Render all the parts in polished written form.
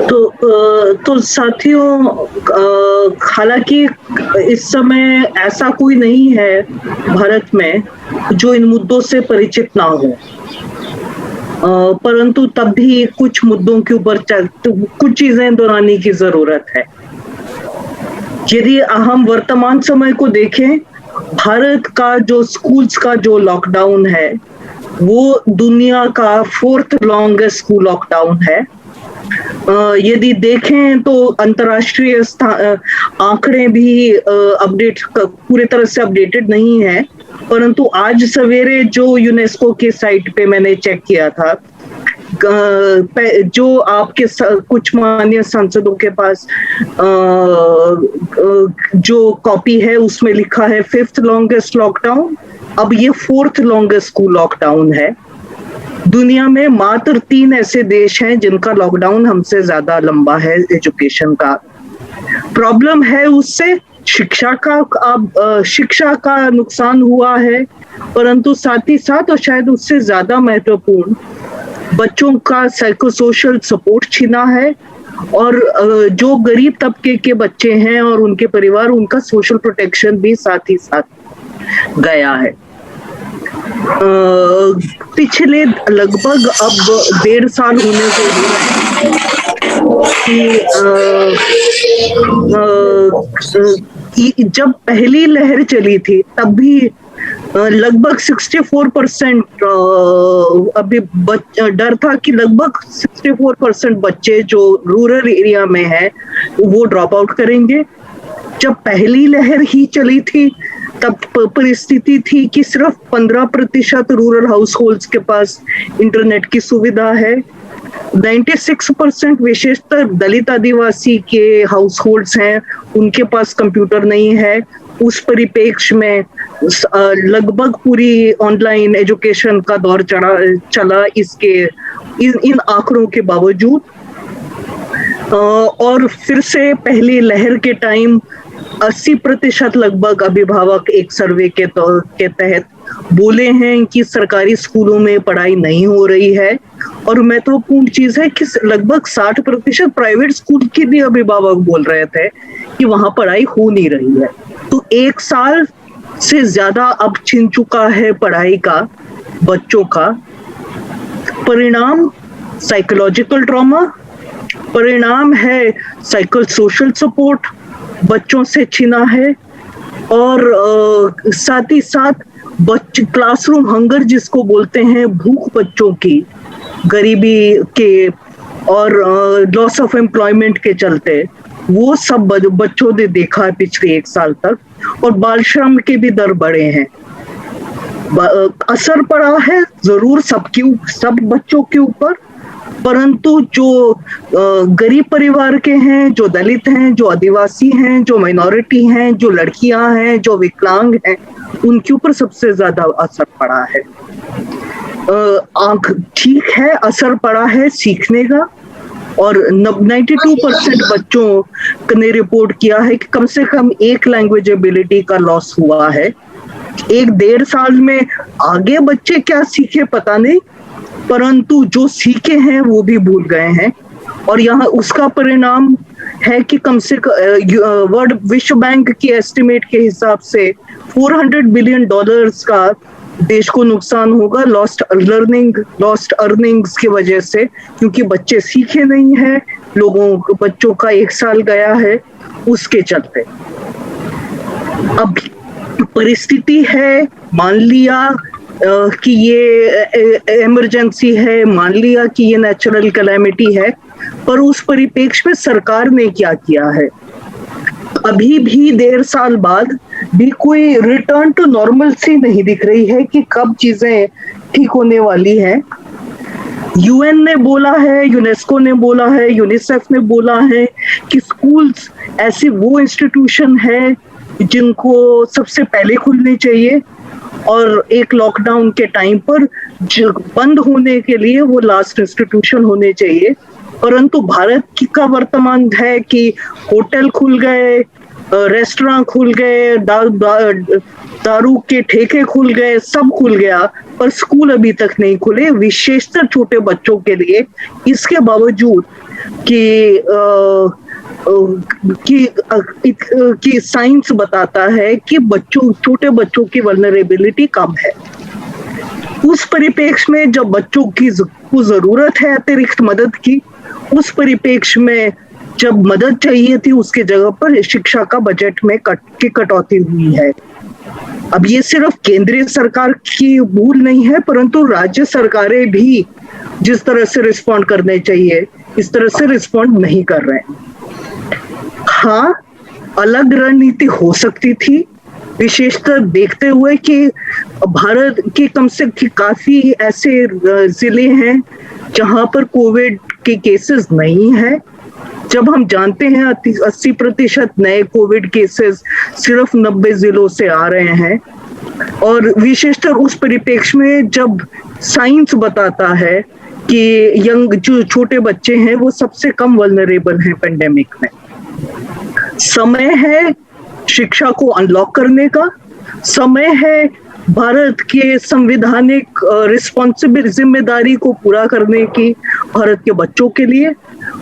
तो साथियों, हालांकि इस समय ऐसा कोई नहीं है भारत में जो इन मुद्दों से परिचित ना हो, परंतु तब भी कुछ मुद्दों के ऊपर कुछ चीजें दोहराने की जरूरत है। यदि हम वर्तमान समय को देखें, भारत का जो स्कूल्स का जो लॉकडाउन है वो दुनिया का 4th लॉन्गेस्ट स्कूल लॉकडाउन है। यदि देखें तो अंतर्राष्ट्रीय आंकड़े भी अपडेट पूरे तरह से अपडेटेड नहीं है, परंतु आज सवेरे जो यूनेस्को के साइट पे मैंने चेक किया था, जो आपके कुछ माननीय सांसदों के पास जो कॉपी है उसमें लिखा है 5th लॉन्गेस्ट लॉकडाउन, अब ये 4th लॉन्गेस्ट स्कूल लॉकडाउन है। दुनिया में मात्र 3 ऐसे देश हैं जिनका लॉकडाउन हमसे ज्यादा लंबा है एजुकेशन का। प्रॉब्लम है उससे शिक्षा का नुकसान हुआ है, परंतु साथ ही साथ और शायद उससे ज्यादा महत्वपूर्ण, बच्चों का साइको सोशल सपोर्ट छीना है, और जो गरीब तबके के बच्चे हैं और उनके परिवार, उनका सोशल प्रोटेक्शन भी साथ ही साथ गया है। पिछले लगभग अब 1.5 साल होने कि जब पहली लहर चली थी तब भी लगभग 64% अभी डर था कि लगभग 64% बच्चे जो रूरल एरिया में है वो ड्रॉप आउट करेंगे। जब पहली लहर ही चली थी तब परिस्थिति थी कि सिर्फ 15% रूरल हाउस होल्ड्स के पास इंटरनेट की सुविधा है। 96% विशेषतर दलित आदिवासी के हाउस होल्ड्स हैं, उनके पास कंप्यूटर नहीं है। उस परिप्रेक्ष्य में लगभग पूरी ऑनलाइन एजुकेशन का दौर चला इन आंकड़ों के बावजूद। और फिर से पहली लहर के टाइम 80% लगभग अभिभावक एक सर्वे के तहत बोले हैं कि सरकारी स्कूलों में पढ़ाई नहीं हो रही है, और महत्वपूर्ण चीज है कि लगभग 60% प्राइवेट स्कूल के भी अभिभावक बोल रहे थे कि वहां पढ़ाई हो नहीं रही है। तो 1 साल से ज्यादा अब छिन चुका है पढ़ाई का बच्चों का। परिणाम साइकोलॉजिकल ट्रॉमा, परिणाम है साइको सोशल सपोर्ट बच्चों से छीना है, और साथ ही साथ क्लासरूम हंगर जिसको बोलते हैं, भूख बच्चों की, गरीबी के और लॉस ऑफ एम्प्लॉयमेंट के चलते वो सब बच्चों ने देखा है पिछले 1 साल तक। और बाल श्रम के भी दर बढ़े हैं। असर पड़ा है जरूर सब बच्चों के ऊपर, परंतु जो गरीब परिवार के हैं, जो दलित हैं, जो आदिवासी हैं, जो माइनॉरिटी हैं, जो लड़कियां हैं, जो विकलांग हैं, उनके ऊपर सबसे ज्यादा असर पड़ा है। ठीक है, असर पड़ा है सीखने का, और 92% बच्चों ने रिपोर्ट किया है कि कम से कम एक लैंग्वेज एबिलिटी का लॉस हुआ है। 1.5 साल में आगे बच्चे क्या सीखे पता नहीं, परंतु जो सीखे हैं वो भी भूल गए हैं। और यहाँ उसका परिणाम है कि कम से कम विश्व बैंक की एस्टिमेट के हिसाब से $400 बिलियन का देश को नुकसान होगा लॉस्ट अर्निंग्स की वजह से, क्योंकि बच्चे सीखे नहीं है, बच्चों का 1 साल गया है उसके चलते। अब परिस्थिति है, मान लिया कि ये इमरजेंसी है, मान लिया कि ये नेचुरल कैलेमिटी है, पर उस परिप्रेक्ष्य में सरकार ने क्या किया है? अभी भी 1.5 साल बाद भी कोई रिटर्न टू नॉर्मलसी नहीं दिख रही है कि कब चीजें ठीक होने वाली हैं। यूएन ने बोला है, यूनेस्को ने बोला है, यूनिसेफ ने बोला है कि स्कूल्स ऐसी वो इंस्टीट्यूशन है जिनको सबसे पहले खुलने चाहिए, और एक लॉकडाउन के टाइम पर बंद होने के लिए वो लास्ट इंस्टीट्यूशन होने चाहिए। परंतु भारत का वर्तमान है कि होटल खुल गए, रेस्टोरेंट खुल गए, दारू के ठेके खुल गए, सब खुल गया, पर स्कूल अभी तक नहीं खुले, विशेषकर छोटे बच्चों के लिए। इसके बावजूद कि कि साइंस बताता है कि छोटे बच्चों की वल्नरेबिलिटी कम है। उस परिप्रेक्ष्य में जब बच्चों की को जरूरत है अतिरिक्त मदद की, उस परिप्रेक्ष्य में जब मदद चाहिए थी, उसके जगह पर शिक्षा का बजट में कटौती हुई है। अब ये सिर्फ केंद्रीय सरकार की भूल नहीं है, परंतु राज्य सरकारें भी जिस तरह से रिस्पॉन्ड करने चाहिए, इस तरह से रिस्पॉन्ड नहीं कर रहे हैं। हाँ, अलग रणनीति हो सकती थी, विशेषकर देखते हुए कि भारत के कम से काफी ऐसे जिले हैं जहां पर कोविड के केसेस नहीं है। जब हम जानते हैं 80% नए कोविड केसेस सिर्फ 90 जिलों से आ रहे हैं, और विशेषकर उस परिप्रेक्ष्य में जब साइंस बताता है कि जो छोटे बच्चे हैं वो सबसे कम वल्नरेबल हैं पेंडेमिक में। समय है शिक्षा को अनलॉक करने का, समय है भारत के संवैधानिक रिस्पॉन्सिबिलिटी जिम्मेदारी को पूरा करने की भारत के बच्चों के लिए।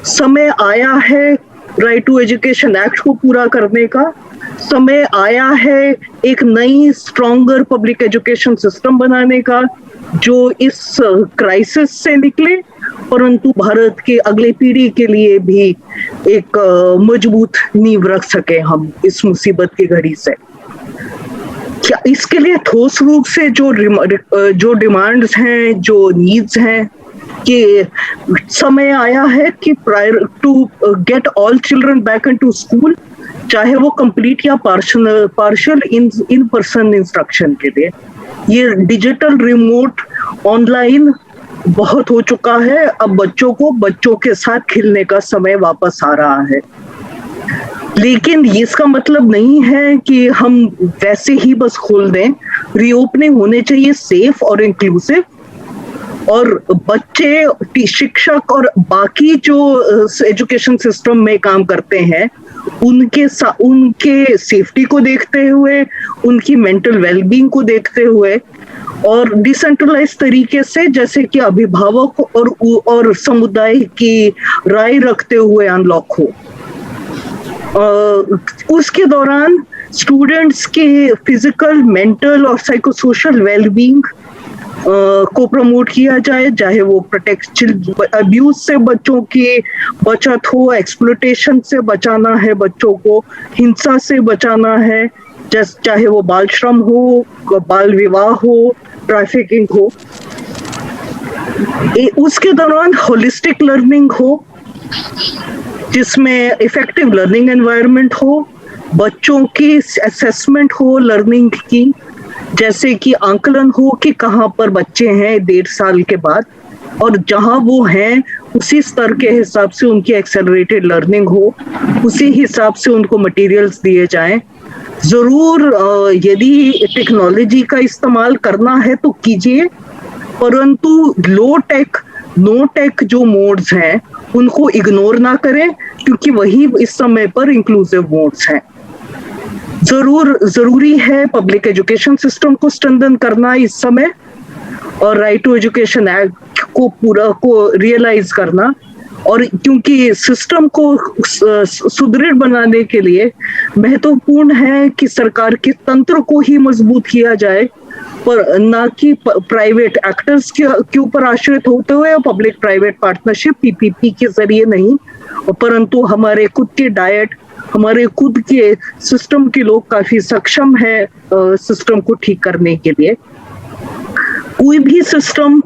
समय आया है राइट टू एजुकेशन एक्ट को पूरा करने का। समय आया है एक नई स्ट्रॉन्गर पब्लिक एजुकेशन सिस्टम बनाने का, जो इस क्राइसिस से निकले, परंतु भारत के अगले पीढ़ी के लिए भी एक मजबूत नींव रख सके हम इस मुसीबत की घड़ी से। क्या इसके लिए ठोस रूप से जो डिमांड्स हैं, जो नीड्स हैं, कि समय आया है कि prior to get all children back into school, चाहे वो कंप्लीट या पार्शियल इन पर्सन इंस्ट्रक्शन के लिए। ये डिजिटल रिमोट ऑनलाइन बहुत हो चुका है, अब बच्चों के साथ खेलने का समय वापस आ रहा है। लेकिन इसका मतलब नहीं है कि हम वैसे ही बस खोल दें। रीओपनिंग होने चाहिए सेफ और इंक्लूसिव, और बच्चे, शिक्षक और बाकी जो एजुकेशन सिस्टम में काम करते हैं उनके सेफ्टी को देखते हुए, उनकी मेंटल वेलबींग को देखते हुए, और डिसेंट्रलाइज तरीके से, जैसे कि अभिभावक और समुदाय की राय रखते हुए अनलॉक हो। उसके दौरान स्टूडेंट्स के फिजिकल, मेंटल और साइकोसोशल वेलबींग को प्रमोट किया जाए, चाहे वो प्रोटेक्शन, अब्यूज से बच्चों की बचत हो, एक्सप्लॉयटेशन से बचाना है बच्चों को, हिंसा से बचाना है, चाहे वो बाल श्रम हो, बाल विवाह हो, ट्रैफिकिंग हो। उसके दौरान होलिस्टिक लर्निंग हो, जिसमें इफेक्टिव लर्निंग एनवायरनमेंट हो, बच्चों की असेसमेंट हो लर्निंग की, जैसे कि आंकलन हो कि कहाँ पर बच्चे हैं 1.5 साल के बाद, और जहां वो हैं उसी स्तर के हिसाब से उनकी एक्सेलरेटेड लर्निंग हो, उसी हिसाब से उनको मटेरियल्स दिए जाएं। जरूर यदि टेक्नोलॉजी का इस्तेमाल करना है तो कीजिए, परंतु लो टेक, नो टेक जो मोड्स हैं उनको इग्नोर ना करें, क्योंकि वही इस समय पर इंक्लूसिव मोड्स हैं। जरूरी है पब्लिक एजुकेशन सिस्टम को स्ट्रेंथन करना इस समय, और राइट टू एजुकेशन एक्ट को रियलाइज करना, और क्योंकि सिस्टम को सुदृढ़ बनाने के लिए महत्वपूर्ण है कि सरकार के तंत्र को ही मजबूत किया जाए, पर ना कि प्राइवेट एक्टर्स के ऊपर आश्रित होते हुए, पब्लिक प्राइवेट पार्टनरशिप पीपीपी के जरिए नहीं, परंतु हमारे खुद के डाइट, हमारे खुद के सिस्टम के लोग काफी सक्षम है सिस्टम को ठीक करने के लिए। कोई भी सिस्टम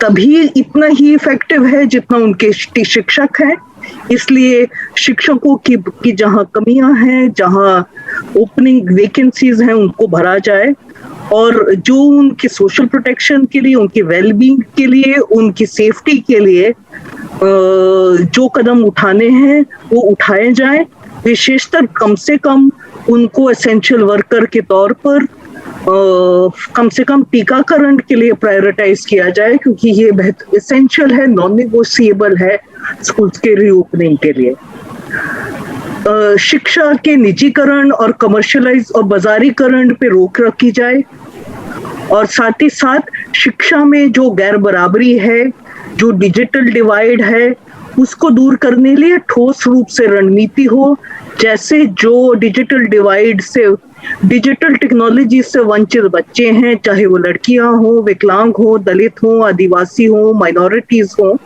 तभी इतना ही इफेक्टिव है जितना उनके शिक्षक हैं, इसलिए शिक्षकों की जहां कमियां हैं, जहां ओपनिंग वैकेंसीज हैं, उनको भरा जाए, और जो उनके सोशल प्रोटेक्शन के लिए, उनके वेलबींग के लिए, उनकी सेफ्टी के लिए जो कदम उठाने हैं वो उठाए जाएं। विशेषतर कम से कम उनको एसेंशियल वर्कर के तौर पर कम से कम टीकाकरण के लिए प्रायोरिटाइज किया जाए, क्योंकि ये बहुत एसेंशियल है, नॉन नेगोशिएबल है स्कूल्स के रीओपनिंग के लिए। शिक्षा के निजीकरण और कमर्शियलाइज और बाजारीकरण पे रोक रखी जाए, और साथ ही साथ शिक्षा में जो गैर बराबरी है, जो डिजिटल डिवाइड है, उसको दूर करने लिए ठोस रूप से रणनीति हो। जैसे जो डिजिटल डिवाइड से, डिजिटल टेक्नोलॉजी से वंचित बच्चे हैं, चाहे वो लड़कियां हो, विकलांग हो, दलित हो, आदिवासी हो, माइनॉरिटीज हो,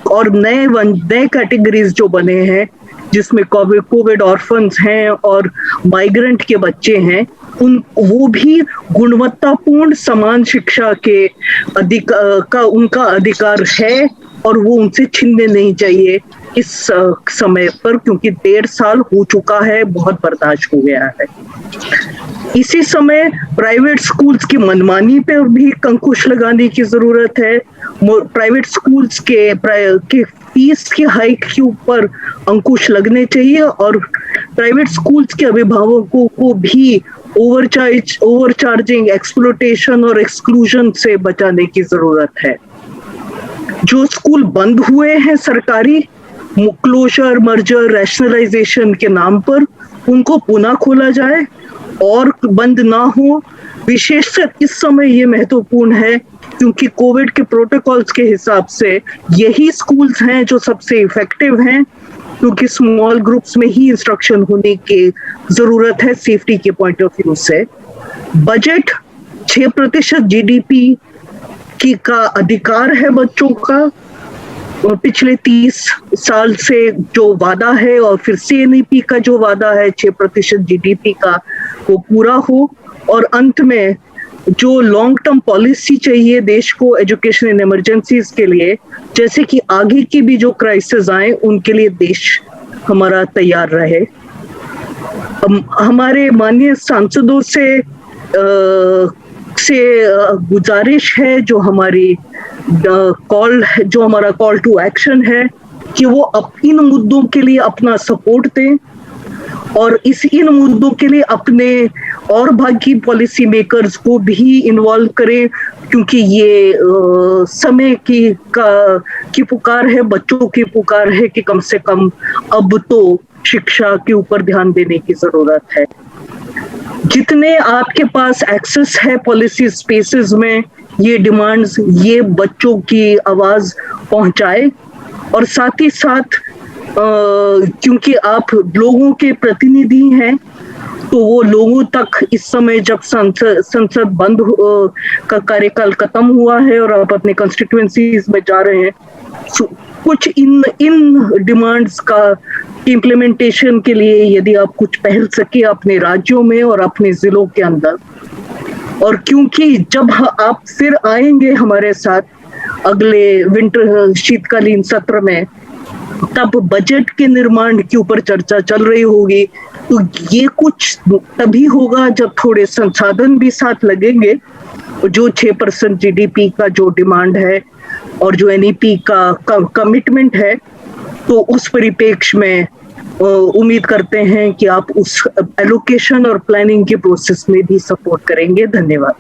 और नए कैटेगरीज जो बने हैं जिसमें कोविड ऑर्फन्स हैं और माइग्रेंट के बच्चे हैं, वो भी गुणवत्तापूर्ण समान शिक्षा के उनका अधिकार है, और वो उनसे छीनने नहीं चाहिए इस समय पर, क्योंकि 1.5 साल हो चुका है, बहुत बर्दाश्त हो गया है। इसी समय प्राइवेट स्कूल्स की मनमानी पे भी अंकुश लगाने की जरूरत है। प्राइवेट स्कूल्स के फीस की हाइक के ऊपर अंकुश लगने चाहिए, और प्राइवेट स्कूल्स के अभिभावकों को भी ओवरचार्जिंग, एक्सप्लॉयटेशन और एक्सक्लूजन से बचाने की जरूरत है। जो स्कूल बंद हुए हैं सरकारी, क्लोजर, मर्जर, रैशनलाइजेशन के नाम पर, उनको पुनः खोला जाए और बंद ना हो। विशेषकर इस समय ये महत्वपूर्ण है क्योंकि कोविड के प्रोटोकॉल्स के हिसाब से यही स्कूल्स हैं जो सबसे इफेक्टिव हैं, क्योंकि स्मॉल ग्रुप्स में ही इंस्ट्रक्शन होने की जरूरत है सेफ्टी के पॉइंट ऑफ व्यू से। बजट 6% जीडीपी का अधिकार है बच्चों का, और पिछले 30 साल से जो वादा है और फिर CNEP का जो वादा है 6% जीडीपी का, वो पूरा हो। और अंत में जो लॉन्ग टर्म पॉलिसी चाहिए देश को एजुकेशन इन इमरजेंसीज के लिए, जैसे कि आगे की भी जो क्राइसिस आए उनके लिए देश हमारा तैयार रहे। हमारे माननीय सांसदों से गुजारिश है, जो हमारा कॉल टू एक्शन है, कि वो इन मुद्दों के लिए अपना सपोर्ट दें और इन मुद्दों के लिए अपने और बाकी पॉलिसी मेकर्स को भी इन्वॉल्व करें, क्योंकि ये समय की पुकार है, बच्चों की पुकार है कि कम से कम अब तो शिक्षा के ऊपर ध्यान देने की जरूरत है। जितने आपके पास एक्सेस है पॉलिसी स्पेसेस में, ये डिमांड्स, ये बच्चों की आवाज पहुंचाए, और साथ ही साथ क्योंकि आप लोगों के प्रतिनिधि हैं, तो वो लोगों तक इस समय जब संसद बंद का कार्यकाल खत्म हुआ है और आप अपने कंस्टिट्यूएंसीज में जा रहे हैं, कुछ इन डिमांड्स का इम्प्लीमेंटेशन के लिए यदि आप कुछ पहल सके अपने राज्यों में और अपने जिलों के अंदर, और क्योंकि जब आप फिर आएंगे हमारे साथ अगले विंटर शीतकालीन सत्र में, तब बजट के निर्माण के ऊपर चर्चा चल रही होगी, तो ये कुछ तभी होगा जब थोड़े संसाधन भी साथ लगेंगे। जो 6% जीडीपी का जो डिमांड है और जो NEP का कमिटमेंट है, तो उस परिप्रेक्ष्य में उम्मीद करते हैं कि आप उस एलोकेशन और प्लानिंग के प्रोसेस में भी सपोर्ट करेंगे। धन्यवाद।